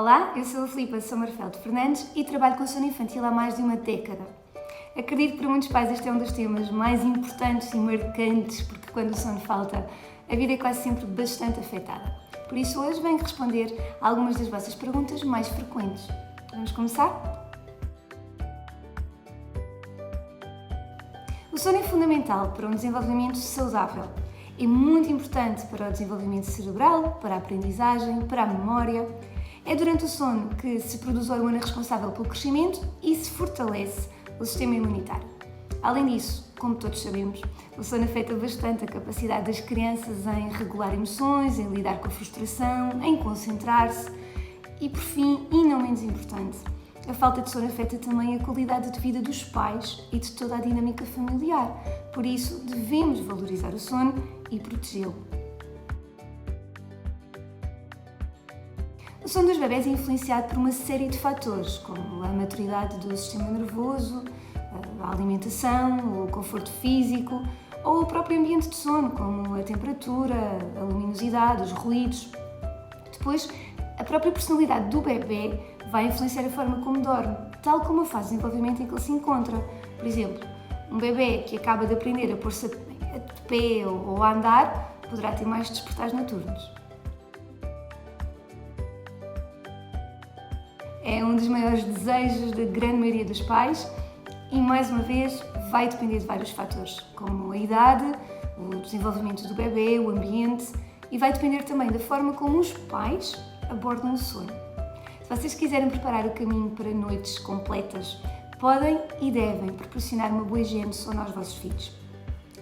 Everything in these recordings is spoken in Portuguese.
Olá, eu sou a Filipa Sommerfeld Fernandes e trabalho com sono infantil há mais de uma década. Acredito que para muitos pais este é um dos temas mais importantes e marcantes, porque quando o sono falta, a vida é quase sempre bastante afetada. Por isso hoje venho responder a algumas das vossas perguntas mais frequentes. Vamos começar? O sono é fundamental para um desenvolvimento saudável. É muito importante para o desenvolvimento cerebral, para a aprendizagem, para a memória. É durante o sono que se produz a hormona responsável pelo crescimento e se fortalece o sistema imunitário. Além disso, como todos sabemos, o sono afeta bastante a capacidade das crianças em regular emoções, em lidar com a frustração, em concentrar-se e, por fim, e não menos importante, a falta de sono afeta também a qualidade de vida dos pais e de toda a dinâmica familiar. Por isso, devemos valorizar o sono e protegê-lo. O sono dos bebés é influenciado por uma série de fatores, como a maturidade do sistema nervoso, a alimentação, o conforto físico ou o próprio ambiente de sono, como a temperatura, a luminosidade, os ruídos. Depois, a própria personalidade do bebê vai influenciar a forma como dorme, tal como a fase de desenvolvimento em que ele se encontra. Por exemplo, um bebê que acaba de aprender a pôr-se de pé ou a andar poderá ter mais despertares noturnos. É um dos maiores desejos da grande maioria dos pais e, mais uma vez, vai depender de vários fatores, como a idade, o desenvolvimento do bebê, o ambiente e vai depender também da forma como os pais abordam o sono. Se vocês quiserem preparar o caminho para noites completas, podem e devem proporcionar uma boa higiene de sono aos vossos filhos,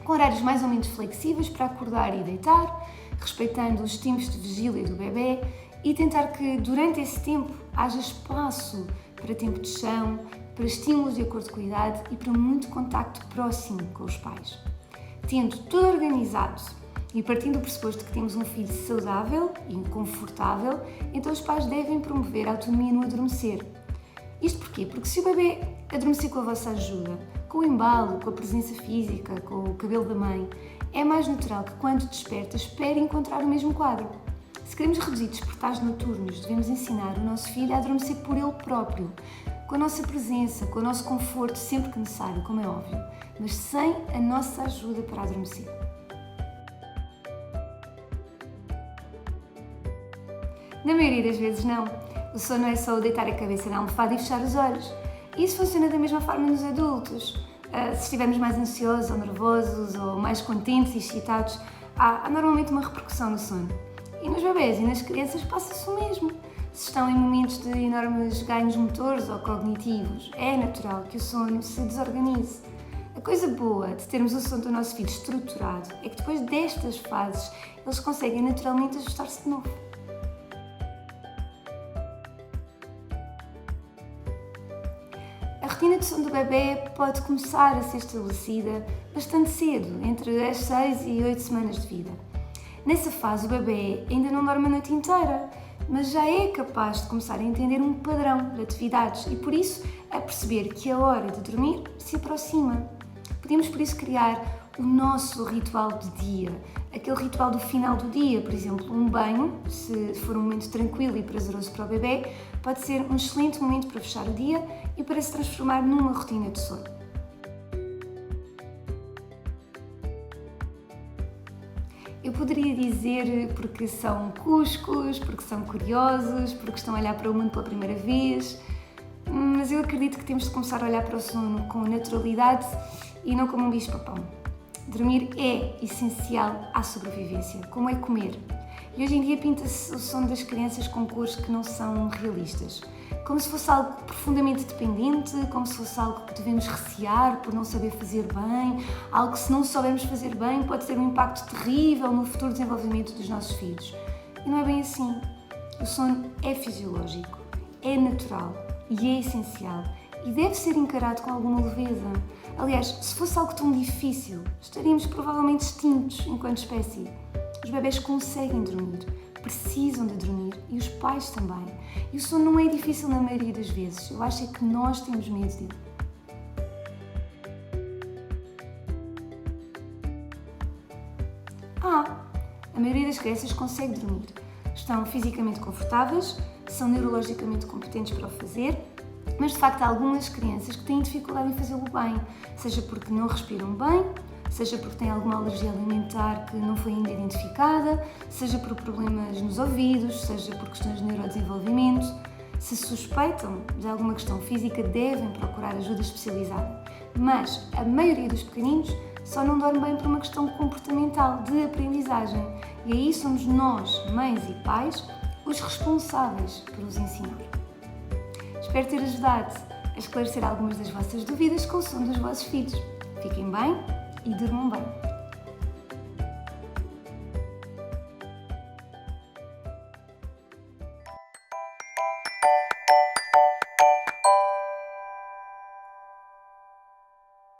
com horários mais ou menos flexíveis para acordar e deitar, respeitando os tempos de vigília do bebê e tentar que durante esse tempo haja espaço para tempo de chão, para estímulos de acordo com a idade e para muito contacto próximo com os pais. Tendo tudo organizado e partindo do pressuposto que temos um filho saudável e confortável, então os pais devem promover a autonomia no adormecer. Isto porquê? Porque se o bebê adormecer com a vossa ajuda, com o embalo, com a presença física, com o cabelo da mãe, é mais natural que quando desperta espere encontrar o mesmo quadro. Se queremos reduzir despertares noturnos, devemos ensinar o nosso filho a adormecer por ele próprio, com a nossa presença, com o nosso conforto sempre que necessário, como é óbvio, mas sem a nossa ajuda para adormecer. Na maioria das vezes não. O sono é só o deitar a cabeça na almofada e fechar os olhos. Isso funciona da mesma forma nos adultos. Se estivermos mais ansiosos ou nervosos ou mais contentes e excitados, há normalmente uma repercussão no sono. E nos bebés e nas crianças passa-se o mesmo. Se estão em momentos de enormes ganhos motores ou cognitivos, é natural que o sono se desorganize. A coisa boa de termos o sono do nosso filho estruturado é que depois destas fases eles conseguem naturalmente ajustar-se de novo. A rotina de sono do bebê pode começar a ser estabelecida bastante cedo, entre as 6 e 8 semanas de vida. Nessa fase o bebê ainda não dorme a noite inteira, mas já é capaz de começar a entender um padrão de atividades e por isso a perceber que a hora de dormir se aproxima. Podemos por isso criar o nosso ritual de dia, aquele ritual do final do dia, por exemplo, um banho, se for um momento tranquilo e prazeroso para o bebê, pode ser um excelente momento para fechar o dia e para se transformar numa rotina de sono. Eu poderia dizer porque são cuscos, porque são curiosos, porque estão a olhar para o mundo pela primeira vez, mas eu acredito que temos de começar a olhar para o sono com naturalidade e não como um bicho-papão. Dormir é essencial à sobrevivência, como é comer. E hoje em dia pinta-se o sono das crianças com cores que não são realistas. Como se fosse algo profundamente dependente, como se fosse algo que devemos recear por não saber fazer bem, algo que se não soubermos fazer bem pode ter um impacto terrível no futuro desenvolvimento dos nossos filhos. E não é bem assim. O sono é fisiológico, é natural e é essencial e deve ser encarado com alguma leveza. Aliás, se fosse algo tão difícil, estaríamos provavelmente extintos enquanto espécie. Os bebés conseguem dormir, precisam de dormir e os pais também. E o sono não é difícil na maioria das vezes, eu acho é que nós temos medo dele. A maioria das crianças consegue dormir. Estão fisicamente confortáveis, são neurologicamente competentes para o fazer, mas de facto há algumas crianças que têm dificuldade em fazê-lo bem, seja porque não respiram bem, seja porque têm alguma alergia alimentar que não foi ainda identificada, seja por problemas nos ouvidos, seja por questões de neurodesenvolvimento. Se suspeitam de alguma questão física, devem procurar ajuda especializada. Mas a maioria dos pequeninos só não dorme bem por uma questão comportamental, de aprendizagem. E aí somos nós, mães e pais, os responsáveis por os ensinar. Espero ter ajudado a esclarecer algumas das vossas dúvidas com o som dos vossos filhos. Fiquem bem e durmam bem.